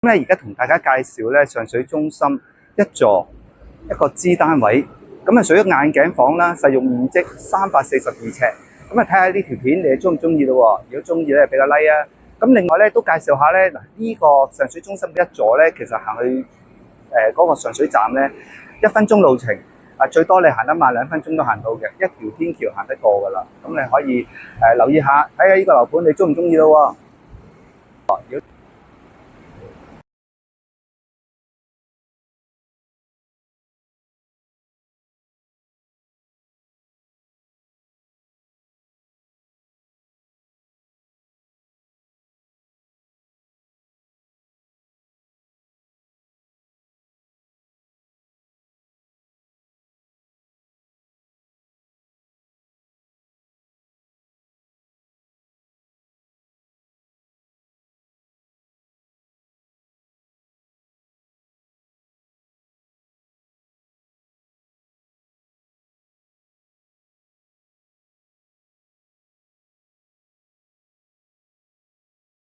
咁咧而家同大家介紹咧上水中心一座一個支單位，咁啊屬於眼鏡房啦，實用面積342尺。咁啊睇下呢條片你中唔中意咯？如果中意咧俾個 like 啊！咁另外咧都介紹下咧嗱，呢個上水中心一座咧，其實行去嗰個上水站咧1分鐘路程，最多你行得慢2分鐘都行到嘅，一條天橋行得過噶啦。咁你可以留意下，睇下呢個樓盤你中唔中意咯？如果